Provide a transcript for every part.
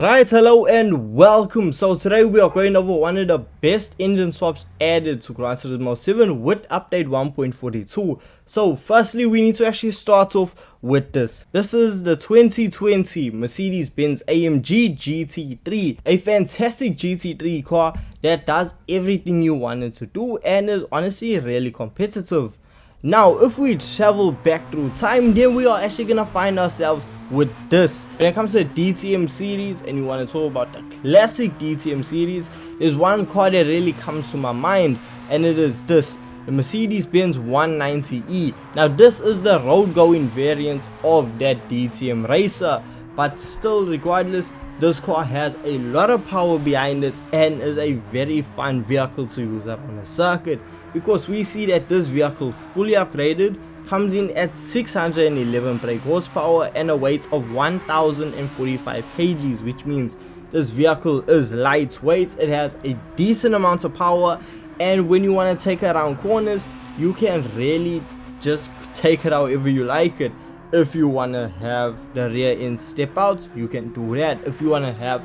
Right, hello and welcome. So today we are going over one of the best engine swaps added to Gran Turismo 7 with update 1.42. So firstly we need to actually start off with this. This is the 2020 Mercedes Benz AMG GT3, a fantastic GT3 car that does everything you want it to do and is honestly really competitive. Now if we travel back through time, then we are actually gonna find ourselves with this. When it comes to the DTM series and you want to talk about the classic DTM series, there's one car that really comes to my mind, and it is this, the Mercedes Benz 190E. Now this is the road going variant of that DTM racer, but still regardless, this car has a lot of power behind it and is a very fun vehicle to use up on a circuit, because we see that this vehicle fully upgraded comes in at 611 brake horsepower and a weight of 1045 kgs, which means this vehicle is lightweight. It has a decent amount of power, and when you want to take it around corners, you can really just take it however you like it. If you want to have the rear end step out, you can do that. If you want to have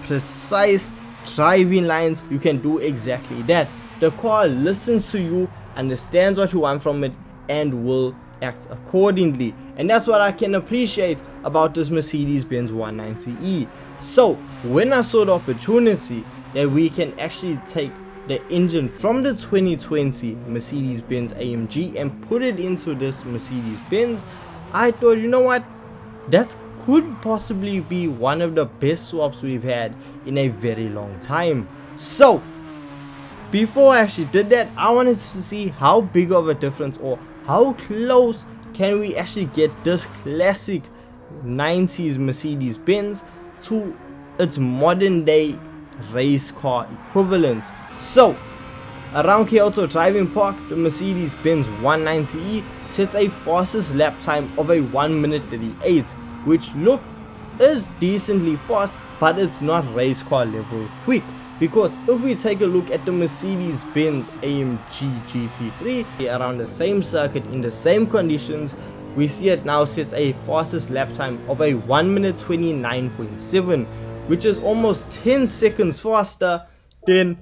precise driving lines, you can do exactly that. The car listens to you, understands what you want from it, and will act accordingly, and that's what I can appreciate about this Mercedes Benz 190E. So when I saw the opportunity that we can actually take the engine from the 2020 Mercedes Benz AMG and put it into this Mercedes Benz, I thought, you know what, that could possibly be one of the best swaps we've had in a very long time. So before I actually did that, I wanted to see how big of a difference or how close can we actually get this classic 90s Mercedes Benz to its modern day race car equivalent. So around Kyoto Driving Park, the Mercedes Benz 190E sets a fastest lap time of a 1 minute 38, which look is decently fast, but it's not race car level quick. Because if we take a look at the Mercedes Benz AMG GT3 around the same circuit in the same conditions, we see it now sets a fastest lap time of a 1 minute 29.7, which is almost 10 seconds faster than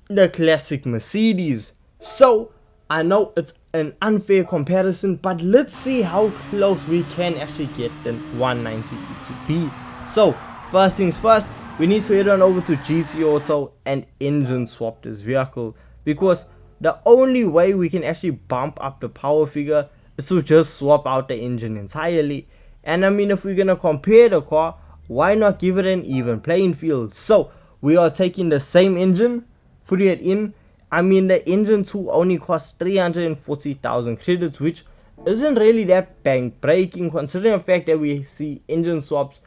the classic Mercedes. So I know it's an unfair comparison, but let's see how close we can actually get the 190E to be. So first things first, we need to head on over to GT Auto and engine swap this vehicle, because the only way we can actually bump up the power figure is to just swap out the engine entirely. And I mean, if we're gonna compare the car, why not give it an even playing field? So we are taking the same engine, putting it in. I mean, the engine 2 only costs 340,000 credits, which isn't really that bank breaking considering the fact that we see engine swaps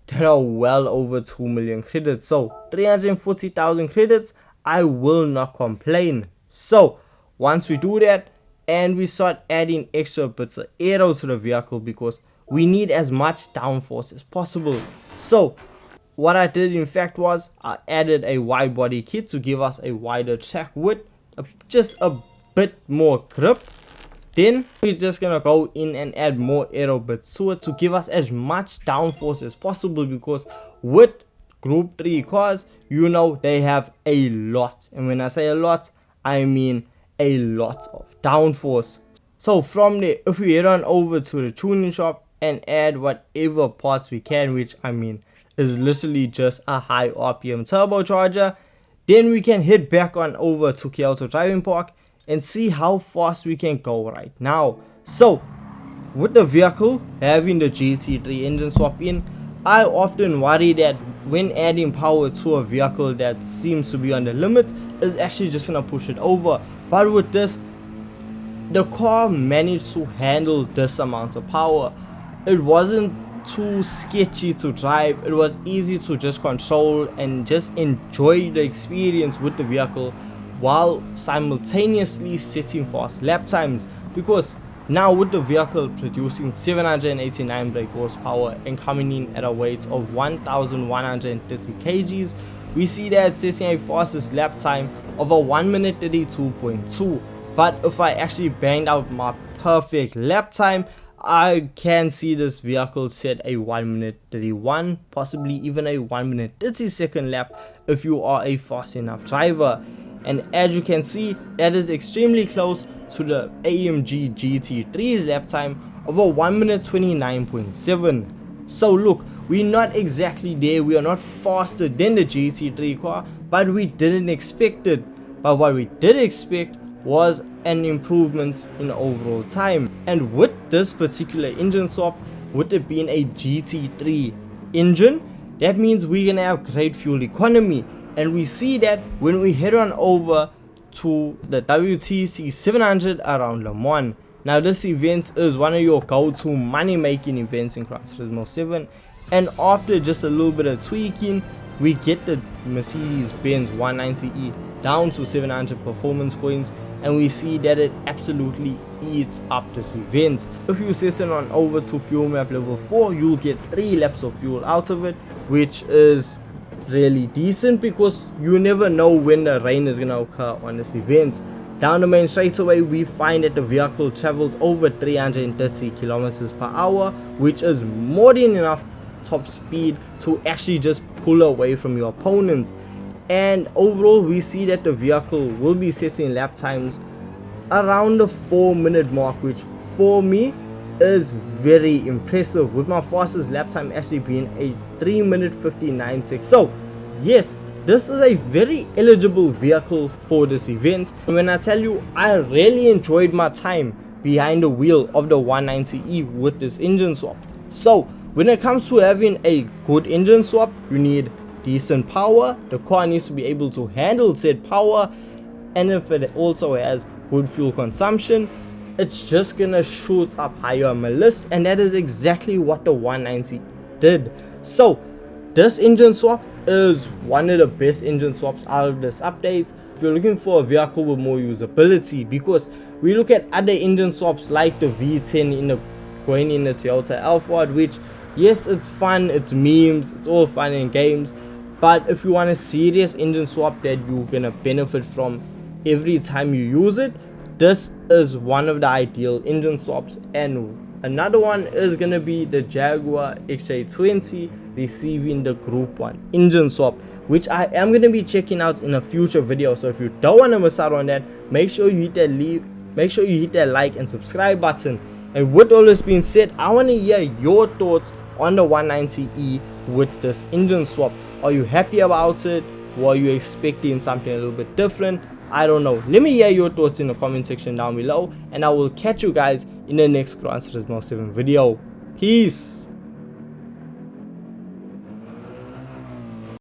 that are well over 2 million credits. So 340,000 credits, I will not complain. So once we do that and we start adding extra bits of aero to the vehicle, because we need as much downforce as possible. So what I did in fact was I added a wide body kit to give us a wider track width, just a bit more grip. Then we're just gonna go in and add more aero bits to it to give us as much downforce as possible, because with group 3 cars, you know, they have a lot, and when I say a lot, I mean a lot of downforce. So from there, if we head on over to the tuning shop and add whatever parts we can, which I mean is literally just a high RPM turbocharger, then we can head back on over to Kyoto Driving Park and see how fast we can go right now. So with the vehicle having the GT3 engine swap in, I often worry that when adding power to a vehicle that seems to be on the limit is actually just gonna push it over. But with this, the car managed to handle this amount of power. It wasn't too sketchy to drive, it was easy to just control and just enjoy the experience with the vehicle, while simultaneously setting fast lap times, because now with the vehicle producing 789 brake horsepower and coming in at a weight of 1130 kgs, we see that setting a fastest lap time of a 1 minute 32.2. But if I actually banged out my perfect lap time, I can see this vehicle set a 1 minute 31, possibly even a 1 minute 30-second lap if you are a fast enough driver. And as you can see, that is extremely close to the AMG GT3's lap time of a 1 minute 29.7. So look, we're not exactly there, we are not faster than the GT3 car, but we didn't expect it. But what we did expect was an improvement in overall time. And with this particular engine swap, with it being a GT3 engine, that means we're gonna have great fuel economy. And we see that when we head on over to the WTC 700 around Le Mans. Now this event is one of your go-to money making events in Gran Turismo 7, and after just a little bit of tweaking, we get the Mercedes Benz 190E down to 700 performance points, and we see that it absolutely eats up this event. If you set it on over to fuel map level 4, you'll get 3 laps of fuel out of it, which is really decent because you never know when the rain is gonna occur on this event. Down the main straightaway, we find that the vehicle travels over 330 kilometers per hour, which is more than enough top speed to actually just pull away from your opponents. And overall, we see that the vehicle will be setting lap times around the 4-minute mark, which for me is very impressive, with my fastest lap time actually being a 3 minute 59 seconds. So yes, this is a very eligible vehicle for this event. And when I tell you, I really enjoyed my time behind the wheel of the 190E with this engine swap. So when it comes to having a good engine swap, you need decent power. The car needs to be able to handle said power, and if it also has good fuel consumption, it's just gonna shoot up higher on my list, and that is exactly what the 190 did. So this engine swap is one of the best engine swaps out of this update if you're looking for a vehicle with more usability, because we look at other engine swaps like the V10 going in the Toyota Alphard, which yes, it's fun, it's memes, it's all fun and games, but if you want a serious engine swap that you're gonna benefit from every time you use it, this is one of the ideal engine swaps. And another one is gonna be the Jaguar XJ20 receiving the Group 1 engine swap, which I am gonna be checking out in a future video. So if you don't want to miss out on that, make sure you hit that like and subscribe button. And with all this being said, I want to hear your thoughts on the 190E with this engine swap. Are you happy about it? Were you expecting something a little bit different? I don't know. Let me hear your thoughts in the comment section down below, and I will catch you guys in the next Gran Turismo 7 video. Peace.